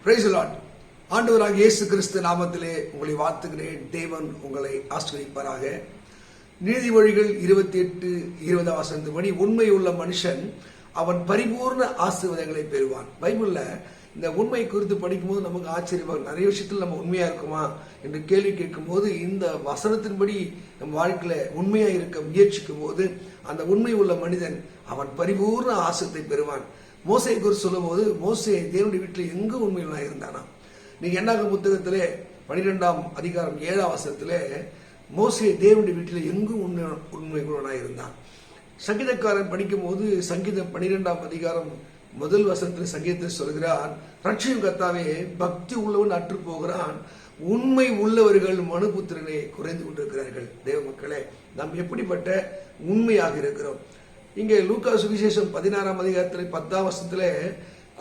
Praise the Lord. ஆண்டவராகிய இயேசு கிறிஸ்து நாமத்திலே உங்களை வாழ்த்துகிறேன். தேவன் உங்களை ஆசீர்வதிப்பாராக. நீதிமொழிகள் 28:20 உண்மை உள்ள மனுஷன் அவன் பரிபூர்ண ஆசீர்வாதங்களை பெறுவான். பைபிள்ல இந்த உண்மை குறித்து படிக்கும்போது நமக்கு ஆச்சரியமாக நிறைய விஷயத்தில் நம்ம உண்மையா இருக்குமா என்று கேள்வி கேட்கும் போது, இந்த வசனத்தின்படி நம் வாழ்க்கையில உண்மையா இருக்க முயற்சிக்கும் போது அந்த உண்மை உள்ள மனிதன் அவன் பரிபூர்ண ஆசீர்வாதத்தை பெறுவான். மோசே குறித்து சொல்லும் போது, மோசே தேவனுடைய வீட்டில் எங்கு உண்மையுள்ளா இருந்தானா? நீங்க என்னாகும் புத்தகத்திலே 12ஆம் அதிகாரம் 7ஆம் வசனத்திலே மோசே தேவனுடைய வீட்டில் எங்கும் உண்மையுள்ளவனாக இருந்தான். சங்கீதக்காரன் படிக்கும் போது சங்கீதம் 12ஆம் அதிகாரம் முதல் வசனத்தில் சங்கீதத்தில் சொல்கிறான், ரட்சியும் கர்த்தாவே பக்தி உள்ளவன் அற்று போகிறான், உண்மை உள்ளவர்கள் மனுபுத்திரனை குறைந்து கொண்டிருக்கிறார்கள். தேவ மக்களே, நாம் எப்படிப்பட்ட உண்மையாக இருக்கிறோம்? இங்கே லூக்கா சுவிசேஷம் 16ஆம் அதிகாரத்தில் 10ஆம் வசனத்திலே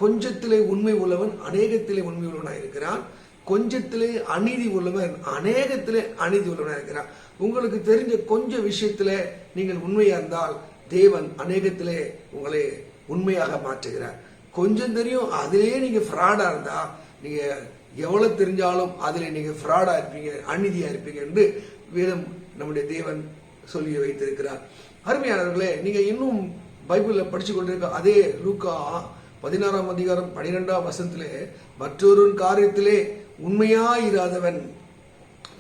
கொஞ்சத்திலே உண்மை உள்ளவன் அநேகத்திலே உண்மை உள்ளவனாக இருக்கிறான், கொஞ்சத்திலே அநீதி உள்ளவன் அநேகத்திலே அநீதி உள்ளவனாக இருக்கிறான். உங்களுக்கு தெரிஞ்ச கொஞ்ச விஷயத்திலே நீங்கள் உண்மையா இருந்தால் தேவன் அநேகத்திலே உங்களை உண்மையாக மாற்றுகிறார். கொஞ்சம் தெரியும், அதிலேயே நீங்க ஃப்ராடா இருந்தா நீங்க எவ்வளவு தெரிஞ்சாலும் அதிலே நீங்க ஃப்ராடா இருப்பீங்க, அநீதியா இருப்பீங்க என்று வேதம் நம்முடைய தேவன் சொல்லி வைத்திருக்கிறார். அருமையானவர்களே, நீங்க இன்னும் பைபிள்ல படிச்சு கொண்டிருக்க அதே லூக்கா 16ஆம் அதிகாரம் 12ஆம் வசனத்திலே மற்றொரு காரியத்திலே உண்மையாயிராதவன்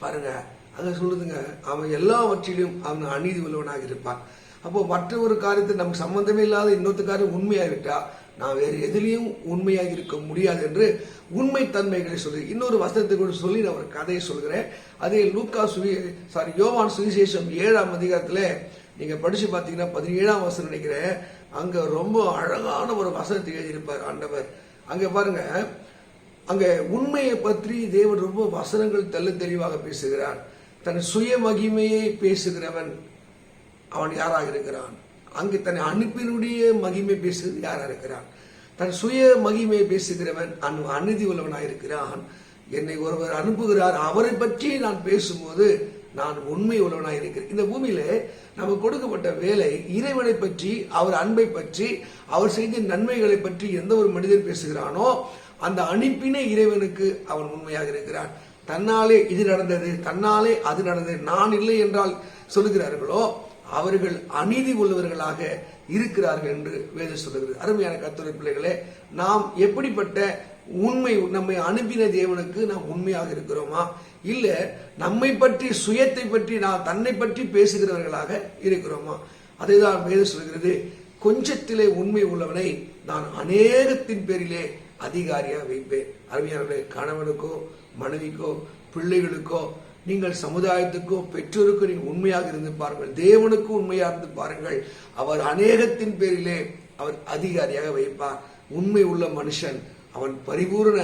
பாருங்க, அங்க சொல்லுதுங்க, அவன் எல்லாவற்றிலும் அவன் அநீதி உள்ளவனாக இருப்பான். அப்போ மற்ற ஒரு காரியத்தை நமக்கு சம்பந்தமே இல்லாத இன்னொரு காரியம் உண்மையாகிவிட்டா நான் வேறு எதிலையும் உண்மையாக இருக்க முடியாது என்று உண்மை தன்மைகளை சொல்லி இன்னொரு வசனத்தை கூட சொல்லி நான் ஒரு கதையை சொல்கிறேன். அதே யோவான் சுவிசேஷம் 7ஆம் அதிகாரத்துல நீங்க படிச்சு பாத்தீங்கன்னா 17ஆம் வசனம் நினைக்கிறேன், அங்க ரொம்ப அழகான ஒரு வசனத்தை எழுதியிருப்பார் ஆண்டவர். அங்க பாருங்க, அங்க உண்மையை பற்றி தேவன் ரொம்ப வசனங்கள் தெல்ல தெளிவாக பேசுகிறார். தன் சுய மகிமையை பேசுகிறவன் அவன் யாராக இருக்கிறான்? அங்கு தன்னை அனுப்பினுடைய மகிமை பேசுகிறது யாரா இருக்கிறான்? தன் சுய மகிமையை பேசுகிறவன் அநீதி உள்ளவனாக இருக்கிறான். என்னை ஒருவர் அனுப்புகிறார், அவரை பற்றி நான் பேசும்போது நான் உண்மை உள்ளவனாக இருக்கிறேன். இந்த பூமியில நமக்கு கொடுக்கப்பட்ட வேலை இறைவனை பற்றி, அவர் அன்பை பற்றி, அவர் செய்த நன்மைகளை பற்றி எந்த ஒரு மனிதன் பேசுகிறானோ அந்த அனுப்பின இறைவனுக்கு அவன் உண்மையாக இருக்கிறான். தன்னாலே இது நடந்தது, தன்னாலே அது நடந்தது, நான் இல்லை என்றால் சொல்லுகிறார்களோ அவர்கள் அநீதி உள்ளவர்களாக இருக்கிறார்கள் என்று வேதம் சொல்லுகிறது. அருமையான கர்த்தருடைய பிள்ளைகளே, நாம் எப்படிப்பட்ட உண்மை, நம்மை அனுப்பின தேவனுக்கு நாம் உண்மையாக இருக்கிறோமா, இல்ல நம்மை பற்றி, சுயத்தை பற்றி, நான் தன்னை பற்றி பேசுகிறவர்களாக இருக்கிறோமா? அதைதான் வேதம் சொல்கிறது, கொஞ்சத்திலே உண்மை உள்ளவனை நான் அநேகத்தின் பேரிலே அதிகாரியாக வைப்பேன். அருமையானவர்களே, கணவனுக்கோ மனைவிக்கோ பிள்ளைகளுக்கோ நீங்கள் சமுதாயத்துக்கோ பெற்றோருக்கோ நீங்கள் உண்மையாக இருந்து பாருங்கள், தேவனுக்கு உண்மையாக இருந்து பாருங்கள், அவர் அநேகத்தின் பேரிலே அவர் அதிகாரியாக வைப்பார். உண்மை உள்ள மனுஷன் அவன் பரிபூர்ண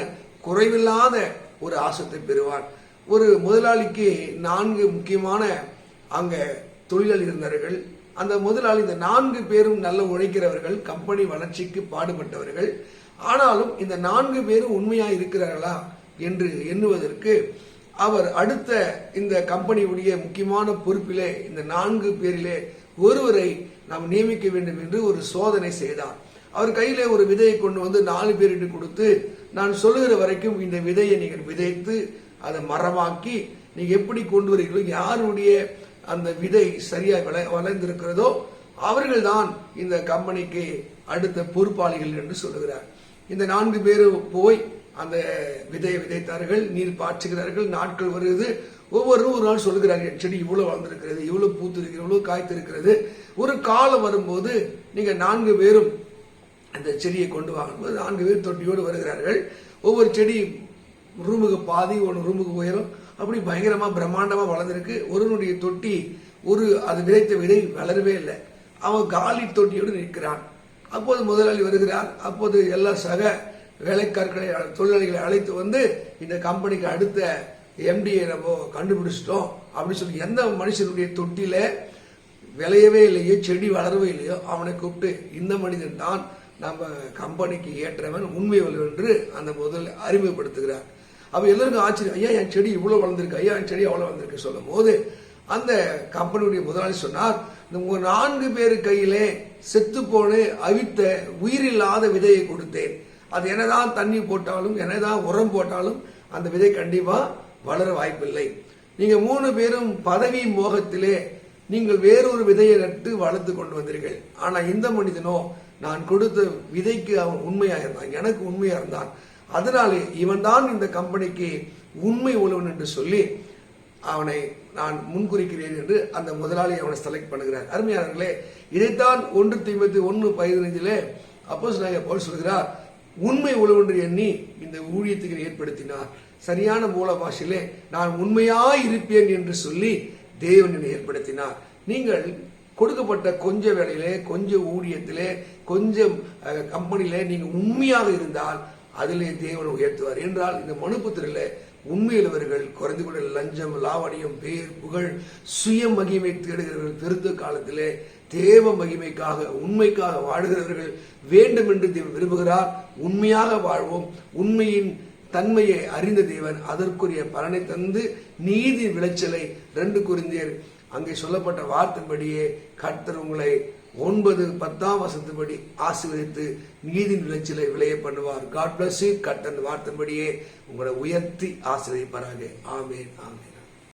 குறைவில்லாத ஒரு ஆசத்தை பெறுவான். ஒரு முதலாளிக்கு 4 முக்கியமான அங்க தொழிலாளி இருந்தார்கள். அந்த முதலாளி, இந்த 4 பேரும் நல்ல உழைக்கிறவர்கள், கம்பெனி வளர்ச்சிக்கு பாடுபட்டவர்கள். ஆனாலும் இந்த 4 பேரும் உண்மையா இருக்கிறார்களா என்று எண்ணுவதற்கு அவர் அடுத்த இந்த கம்பெனியுடைய முக்கியமான பொறுப்பிலே இந்த 4 பேரிலே ஒருவரை நாம் நியமிக்க வேண்டும் என்று ஒரு சோதனை செய்தார். அவர் கையிலே ஒரு விதையை கொண்டு வந்து 4 பேருக்கு கொடுத்து, நான் சொல்லுகிற வரைக்கும் இந்த விதையை நீங்கள் விதைத்து அதை மரமாக்கி நீங்க எப்படி கொண்டு வரீங்களோ, யாருடைய அந்த விதை சரியா வளர்ந்திருக்கிறதோ அவர்கள் தான் இந்த கம்பெனிக்கு அடுத்த பொறுப்பாளிகள் என்று சொல்லுகிறார். இந்த 4 பேரும் போய் அந்த விதையை விதைத்தார்கள், நீர் பாய்ச்சுகிறார்கள். நாட்கள் வருகிறது, ஒவ்வொருவரும் ஒரு நாள் சொல்லுகிறார்கள், செடி இவ்வளவு வளர்ந்திருக்கிறது, இவ்வளவு பூத்திருக்கிறது, இவ்வளவு காய்த்திருக்கிறது. ஒரு காலம் வரும்போது நீங்க 4 பேரும் அந்த செடியை கொண்டு வாங்கும்போது 4 பேர் தொட்டியோடு வருகிறார்கள். ஒவ்வொரு செடி ரூமுக்கு பாதி, ஒரு ரூமுக்கு உயரம், அப்படி பயங்கரமா பிரம்மாண்டமா வளர்ந்திருக்கு. ஒருவனுடைய தொட்டி அது விதைத்த விதை வளரவே இல்லை, அவன் காலி தொட்டியோடு நிற்கிறான். அப்போது முதலாளி வருகிறார். அப்போது எல்லா சக வேலைக்காரர்களை, தொழிலாளிகளை அழைத்து வந்து, இந்த கம்பெனிக்கு அடுத்த எம்டியை நம்ம கண்டுபிடிச்சிட்டோம் அப்படின்னு சொல்லி, எந்த மனுஷனுடைய தொட்டில விளையவே இல்லையோ, செடி வளரவே இல்லையோ அவனை கூப்பிட்டு, இந்த மனிதன் தான் நம்ம கம்பெனிக்கு ஏற்றவன், உண்மை உள்ளவன் என்று அந்த முதல்ல அறிமுகப்படுத்துகிறார். அப்ப எல்லாருக்கும் ஆச்சரியம், ஐயா என் செடி இவ்வளவு வளர்ந்திருக்கு, ஐயா என் செடி அவ்வளவு வளர்ந்திருக்கு சொல்லும் போது அந்த கம்பெனியுடைய முதலாளி சொன்னார், உங்க 4 பேரு கையிலே செத்து போன அவித்த உயிரில்லாத விதையை கொடுத்தேன், அது என்னதான் தண்ணி போட்டாலும் என்னதான் உரம் போட்டாலும் அந்த விதை கண்டிப்பா வளர வாய்ப்பில்லை. நீங்க 3 பேரும் பதவி மோகத்திலே நீங்கள் வேறொரு விதையை நட்டு வளர்த்து கொண்டு வந்தீர்கள். ஆனா இந்த மனிதனோ நான் கொடுத்த விதைக்கு அவன் உண்மையா இருந்தான், எனக்கு உண்மையா இருந்தான், அதனாலே இவன் தான் இந்த கம்பெனிக்கு உண்மை உள்ளவன் என்று சொல்லி அவனை நான் முன்குறிக்கிறேன் என்று அந்த முதலாளி அவனை செலக்ட் பண்ணுகிறார். அருமையானவர்களே, இதைத்தான் 1 தீமோத்தேயு 1:15 அப்போஸ்தலனாகிய பவுல் சொல்கிறார், உண்மை உள்ளவென்று எண்ணி இந்த ஊழியத்துக்கு ஏற்படுத்தினார். சரியான மூல பாஷையிலே நான் உண்மையாய் இருப்பேன் என்று சொல்லி தேவன் என்னை ஏற்படுத்தினார். நீங்கள் கொடுக்கப்பட்ட கொஞ்ச வேலையிலே, கொஞ்சம் ஊழியத்திலே, கொஞ்சம் கம்பெனியிலே நீங்க உண்மையாக இருந்தால் அதிலே தேவன் உயர்த்துவார். என்றால் இந்த மனுபுத்திரில உண்மையுள்ளவர்கள் குறைந்து கொண்ட லஞ்சம், லாவணியம், பேர், புகழ், சுய மகிமை தேடுகிறவர்கள் பெருத்த காலத்திலே தேவ மகிமைக்காக உண்மைக்காக வாழ்கிறவர்கள் வேண்டும் என்று தேவன் விரும்புகிறார். உண்மையாக வாழ்வோம். உண்மையின் தன்மையை அறிந்த தேவன் அதற்குரிய பலனை தந்து நீதி விளைச்சலை 2 கொரிந்தியர் அங்கே சொல்லப்பட்ட வார்த்தைப்படியே கர்த்தர் உங்களை 9-10 ஆசீர்வதித்து நீதி விளைச்சலை விளைய பண்ணுவார். God bless you. கர்த்தர் வார்த்தைப்படியே உங்களை உயர்த்தி ஆசீர்வதிப்பாராக. ஆமென், ஆமென்.